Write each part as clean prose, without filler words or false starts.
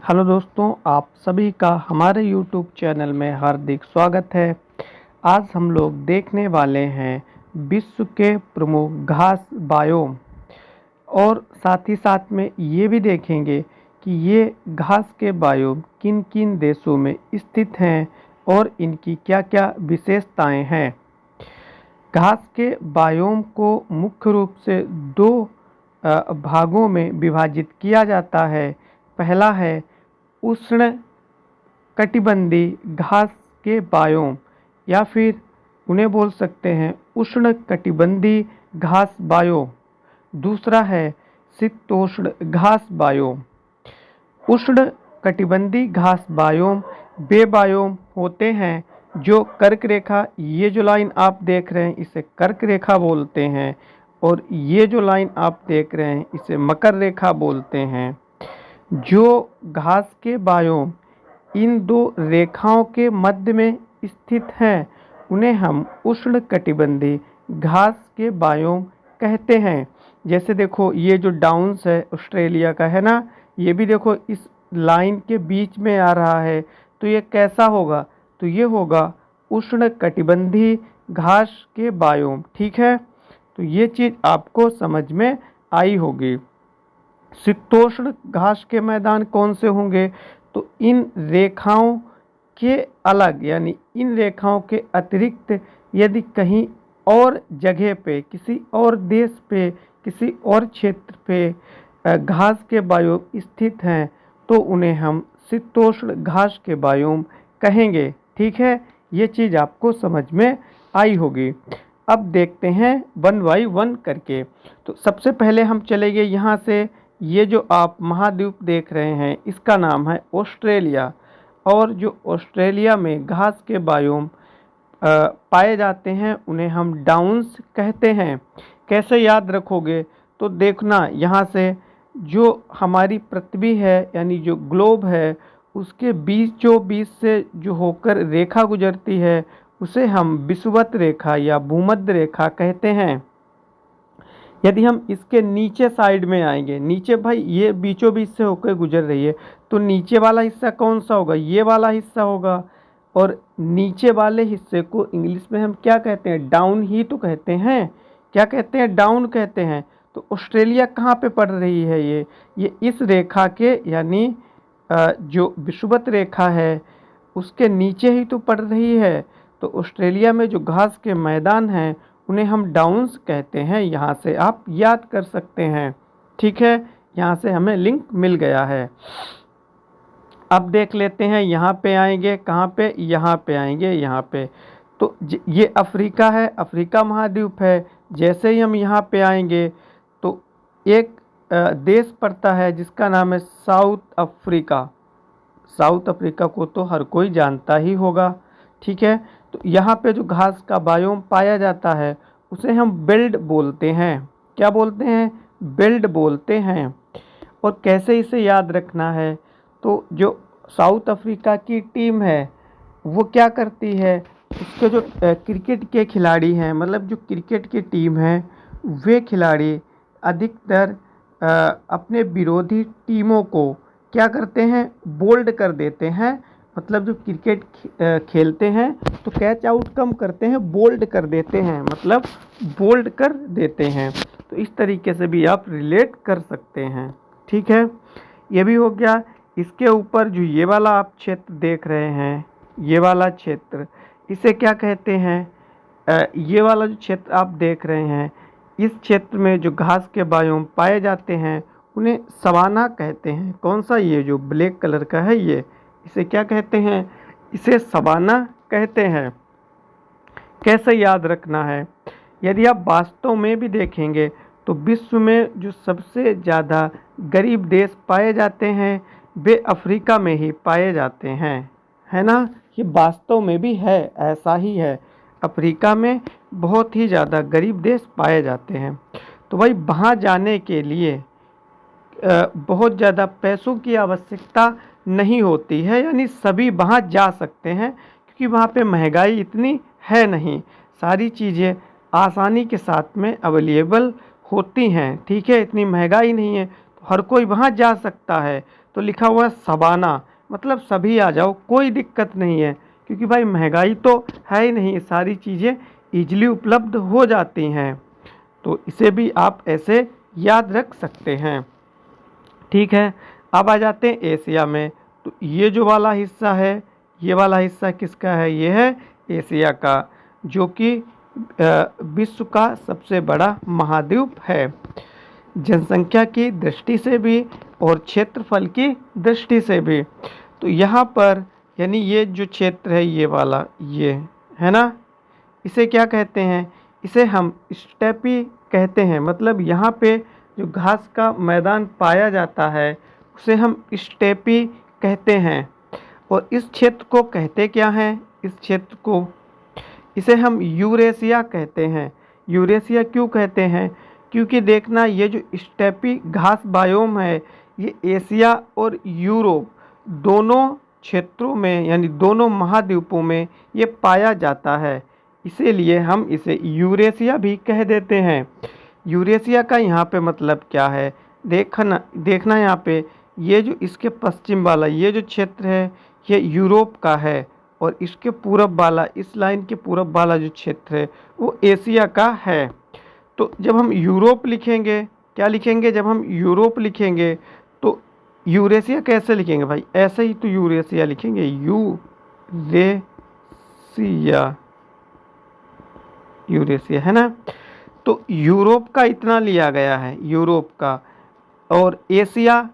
Hello दोस्तों, आप सभी का हमारे YouTube चैनल में हार्दिक स्वागत है। आज हम लोग देखने वाले हैं विश्व के प्रमुख घास बायोम और साथ ही साथ में ये भी देखेंगे कि ये घास के बायोम किन किन देशों में स्थित हैं और इनकी क्या क्या विशेषताएं हैं। घास के बायोम को मुख्य रूप से दो भागों में विभाजित किया जाता है। पहला है उष्ण कटिबंधीय घास के बायोम या फिर उन्हें बोल सकते हैं उष्ण कटिबंधीय घास बायोम। दूसरा है शीतोष्ण घास बायोम। उष्ण कटिबंधीय घास बायोम वे बायोम होते हैं जो कर्क रेखा, ये जो लाइन आप देख रहे हैं इसे कर्क रेखा बोलते हैं और ये जो लाइन आप देख रहे हैं इसे मकर रेखा बोलते हैं। जो घास के बायोम इन दो रेखाओं के मध्य में स्थित हैं उन्हें हम उष्ण कटिबंधीय घास के बायोम कहते हैं। जैसे देखो ये जो डाउन्स है ऑस्ट्रेलिया का है ना, ये भी देखो इस लाइन के बीच में आ रहा है, तो ये कैसा होगा? तो ये होगा उष्ण कटिबंधीय घास के बायोम। ठीक है, तो ये चीज़ आपको समझ में आई होगी। शीतोष्ण घास के मैदान कौन से होंगे? तो इन रेखाओं के अलग यानी इन रेखाओं के अतिरिक्त यदि कहीं और जगह पे, किसी और देश पे, किसी और क्षेत्र पे घास के बायोम स्थित हैं तो उन्हें हम शीतोष्ण घास के बायोम कहेंगे। ठीक है, ये चीज़ आपको समझ में आई होगी। अब देखते हैं वन बाई वन करके। तो सबसे पहले हम चलेंगे यहाँ से। ये जो आप महाद्वीप देख रहे हैं इसका नाम है ऑस्ट्रेलिया, और जो ऑस्ट्रेलिया में घास के बायोम पाए जाते हैं उन्हें हम डाउन्स कहते हैं। कैसे याद रखोगे? तो देखना यहाँ से जो हमारी पृथ्वी है यानी जो ग्लोब है उसके बीचों बीच से जो होकर रेखा गुजरती है उसे हम विषुवत रेखा या भूमध्य रेखा कहते हैं। यदि हम इसके नीचे साइड में आएंगे, नीचे भाई ये बीचों बीच से होकर गुजर रही है, तो नीचे वाला हिस्सा कौन सा होगा? ये वाला हिस्सा होगा। और नीचे वाले हिस्से को इंग्लिश में हम क्या कहते हैं? डाउन ही तो कहते हैं। क्या कहते हैं? डाउन कहते हैं। तो ऑस्ट्रेलिया कहाँ पे पड़ रही है? ये इस रेखा के यानी जो विषुवत रेखा है उसके नीचे ही तो पड़ रही है। तो ऑस्ट्रेलिया में जो घास के मैदान हैं उन्हें हम डाउन्स कहते हैं। यहाँ से आप याद कर सकते हैं। ठीक है, यहाँ से हमें लिंक मिल गया है। अब देख लेते हैं, यहाँ पे आएंगे, कहाँ पे? यहाँ पे आएंगे, यहाँ पे। तो ये अफ्रीका है, अफ्रीका महाद्वीप है। जैसे ही हम यहाँ पे आएंगे तो एक देश पड़ता है जिसका नाम है साउथ अफ्रीका। साउथ अफ्रीका को तो हर कोई जानता ही होगा। ठीक है, तो यहाँ पे जो घास का बायोम पाया जाता है उसे हम बेल्ट बोलते हैं। क्या बोलते हैं? बेल्ट बोलते हैं। और कैसे इसे याद रखना है? तो जो साउथ अफ्रीका की टीम है वो क्या करती है, उसके जो क्रिकेट के खिलाड़ी हैं, मतलब जो क्रिकेट की टीम है वे खिलाड़ी अधिकतर अपने विरोधी टीमों को क्या करते हैं? बोल्ड कर देते हैं। मतलब जो क्रिकेट खेलते हैं तो कैच आउट कम करते हैं, बोल्ड कर देते हैं, मतलब बोल्ड कर देते हैं। तो इस तरीके से भी आप रिलेट कर सकते हैं। ठीक है, ये भी हो गया। इसके ऊपर जो ये वाला आप क्षेत्र देख रहे हैं, ये वाला क्षेत्र, इसे क्या कहते हैं? ये वाला जो क्षेत्र आप देख रहे हैं इस क्षेत्र में जो घास के बायोम पाए जाते हैं उन्हें सवाना कहते हैं। कौन सा? ये जो ब्लैक कलर का है ये, इसे क्या कहते हैं? इसे सवाना कहते हैं। कैसे याद रखना है? यदि आप वास्तव में भी देखेंगे तो विश्व में जो सबसे ज़्यादा गरीब देश पाए जाते हैं वे अफ्रीका में ही पाए जाते हैं, है ना? ये वास्तव में भी है, ऐसा ही है। अफ्रीका में बहुत ही ज़्यादा गरीब देश पाए जाते हैं। तो भाई वहाँ जाने के लिए बहुत ज़्यादा पैसों की आवश्यकता नहीं होती है, यानी सभी वहाँ जा सकते हैं क्योंकि वहाँ पे महंगाई इतनी है नहीं, सारी चीज़ें आसानी के साथ में अवेलेबल होती हैं। ठीक है, इतनी महंगाई नहीं है तो तो हर कोई वहाँ जा सकता है। तो लिखा हुआ है सवाना, मतलब सभी आ जाओ, कोई दिक्कत नहीं है, क्योंकि भाई महंगाई तो है ही नहीं, सारी चीज़ें ईजिली उपलब्ध हो जाती हैं। तो इसे भी आप ऐसे याद रख सकते हैं। ठीक है, अब आ जाते हैं एशिया में। तो ये जो वाला हिस्सा है, ये वाला हिस्सा किसका है? ये है एशिया का, जो कि विश्व का सबसे बड़ा महाद्वीप है, जनसंख्या की दृष्टि से भी और क्षेत्रफल की दृष्टि से भी। तो यहाँ पर यानी ये जो क्षेत्र है, ये वाला, ये है ना, इसे क्या कहते हैं? इसे हम स्टेपी कहते हैं। मतलब यहाँ पे जो घास का मैदान पाया जाता है उसे हम स्टेपी कहते हैं। और इस क्षेत्र को कहते क्या हैं? इस क्षेत्र को, इसे हम यूरेशिया कहते हैं। यूरेशिया क्यों कहते हैं? क्योंकि देखना, ये जो स्टेपी घास बायोम है, ये एशिया और यूरोप दोनों क्षेत्रों में, यानी दोनों महाद्वीपों में ये पाया जाता है। इसीलिए हम इसे यूरेशिया भी कह देते हैं। यूरेशिया का यहाँ पे मतलब क्या है? देखना यहाँ पे, ये जो इसके पश्चिम वाला ये जो क्षेत्र है, ये यूरोप का है, और इसके पूरब वाला, इस लाइन के पूरब वाला जो क्षेत्र है वो एशिया का है। तो जब हम यूरोप लिखेंगे, क्या लिखेंगे? जब हम यूरोप लिखेंगे तो यूरेशिया कैसे लिखेंगे भाई? ऐसे ही तो यूरेशिया लिखेंगे, यूरेशिया, यूरेशिया, है ना। तो यूरोप का इतना लिया गया है, यूरोप का। और एशिया,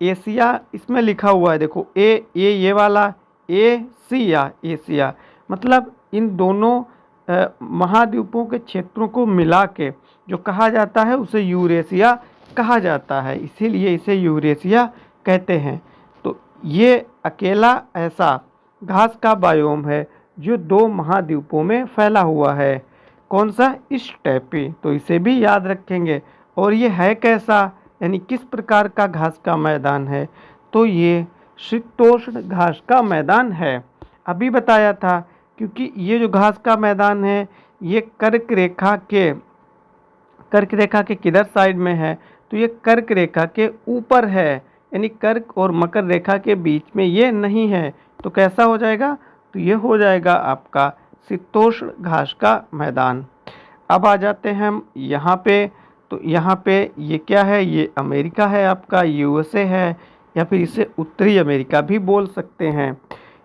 एशिया इसमें लिखा हुआ है, देखो ये वाला एशिया, एशिया मतलब इन दोनों महाद्वीपों के क्षेत्रों को मिला के जो कहा जाता है उसे यूरेशिया कहा जाता है, इसीलिए इसे यूरेशिया कहते हैं। तो ये अकेला ऐसा घास का बायोम है जो दो महाद्वीपों में फैला हुआ है। कौन सा? स्टेपी। तो इसे भी याद रखेंगे। और ये है कैसा, यानी किस प्रकार का घास का मैदान है? तो ये शीतोष्ण घास का मैदान है। अभी बताया था, क्योंकि ये जो घास का मैदान है ये कर्क रेखा के किधर साइड में है? तो ये कर्क रेखा के ऊपर है, यानी कर्क और मकर रेखा के बीच में ये नहीं है। तो कैसा हो जाएगा? तो ये हो जाएगा आपका शीतोष्ण घास का मैदान। अब आ जाते हैं हम यहाँ पे। तो यहाँ पे ये क्या है? ये अमेरिका है आपका, यूएसए है, या फिर इसे उत्तरी अमेरिका भी बोल सकते हैं।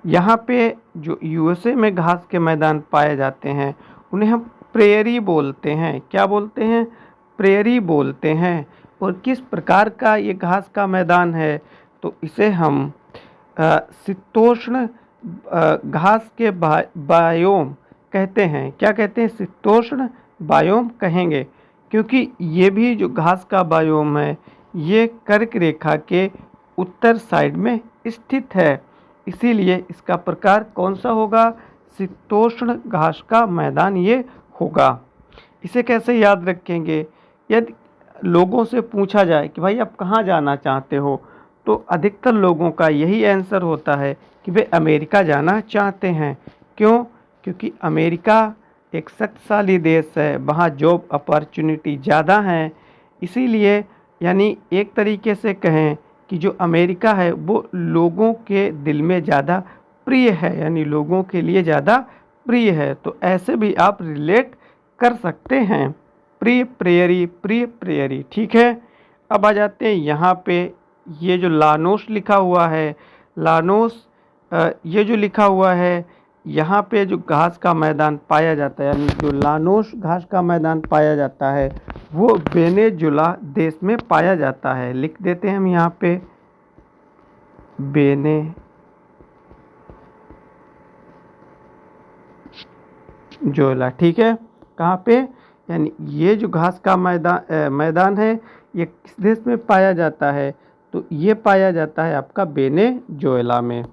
यहाँ पे जो यूएसए में घास के मैदान पाए जाते हैं उन्हें हम प्रेयरी बोलते हैं। क्या बोलते हैं? प्रेयरी बोलते हैं। और किस प्रकार का ये घास का मैदान है? तो इसे हम शीतोष्ण घास के बायोम कहते हैं। क्या कहते हैं? शीतोष्ण बायोम कहेंगे, क्योंकि ये भी जो घास का बायोम है ये कर्क रेखा के उत्तर साइड में स्थित है, इसीलिए इसका प्रकार कौन सा होगा? शीतोष्ण घास का मैदान ये होगा। इसे कैसे याद रखेंगे? यदि लोगों से पूछा जाए कि भाई आप कहाँ जाना चाहते हो, तो अधिकतर लोगों का यही आंसर होता है कि वे अमेरिका जाना चाहते हैं। क्यों? क्योंकि अमेरिका एक शक्तिशाली देश है, वहाँ जॉब अपॉर्चुनिटी ज़्यादा हैं, इसीलिए यानी एक तरीके से कहें कि जो अमेरिका है वो लोगों के दिल में ज़्यादा प्रिय है, यानी लोगों के लिए ज़्यादा प्रिय है। तो ऐसे भी आप रिलेट कर सकते हैं, प्रिय प्रेयरी। ठीक है, अब आ जाते हैं यहाँ पे। ये जो लानोस लिखा हुआ है, लानोस ये जो लिखा हुआ है, यहाँ पे जो घास का मैदान पाया जाता है, यानी जो लानोस घास का मैदान पाया जाता है वो वेनेजुला देश में पाया जाता है। लिख देते हैं हम यहाँ पे वेनेजुला। ठीक है, कहाँ पे? यानी ये जो घास का मैदान है ये किस देश में पाया जाता है? तो ये पाया जाता है आपका वेनेजुएला में।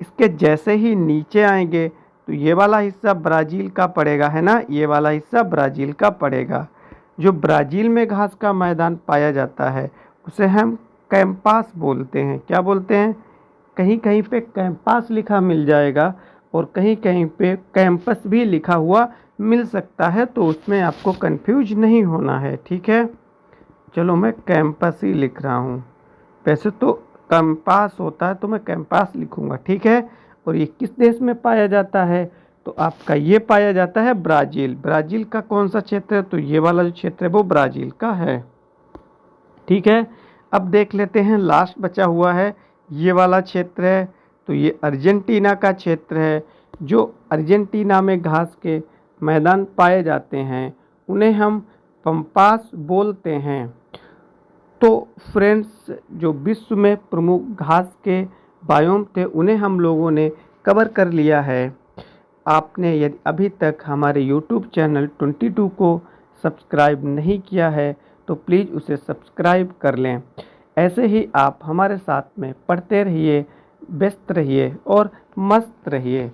इसके जैसे ही नीचे आएंगे तो ये वाला हिस्सा ब्राज़ील का पड़ेगा, है ना, ये वाला हिस्सा ब्राज़ील का पड़ेगा। जो ब्राज़ील में घास का मैदान पाया जाता है उसे हम कैंपास बोलते हैं। क्या बोलते हैं? कहीं कहीं पे कैंपास लिखा मिल जाएगा और कहीं कहीं पे कैंपस भी लिखा हुआ मिल सकता है, तो उसमें आपको कंफ्यूज नहीं होना है। ठीक है, चलो मैं कैंपस ही लिख रहा हूँ। वैसे तो कंपास होता है तो मैं कैंपास लिखूँगा, ठीक है। और ये किस देश में पाया जाता है? तो आपका ये पाया जाता है ब्राज़ील। ब्राज़ील का कौन सा क्षेत्र है? तो ये वाला जो क्षेत्र है वो ब्राज़ील का है, ठीक है। अब देख लेते हैं, लास्ट बचा हुआ है ये वाला क्षेत्र है, तो ये अर्जेंटीना का क्षेत्र है। जो अर्जेंटीना में घास के मैदान पाए जाते हैं उन्हें हम पंपास बोलते हैं। तो फ्रेंड्स, जो विश्व में प्रमुख घास के बायोम थे उन्हें हम लोगों ने कवर कर लिया है। आपने यदि अभी तक हमारे YouTube चैनल 22 को सब्सक्राइब नहीं किया है तो प्लीज़ उसे सब्सक्राइब कर लें। ऐसे ही आप हमारे साथ में पढ़ते रहिए, व्यस्त रहिए और मस्त रहिए।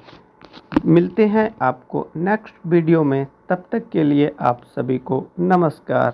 मिलते हैं आपको नेक्स्ट वीडियो में, तब तक के लिए आप सभी को नमस्कार।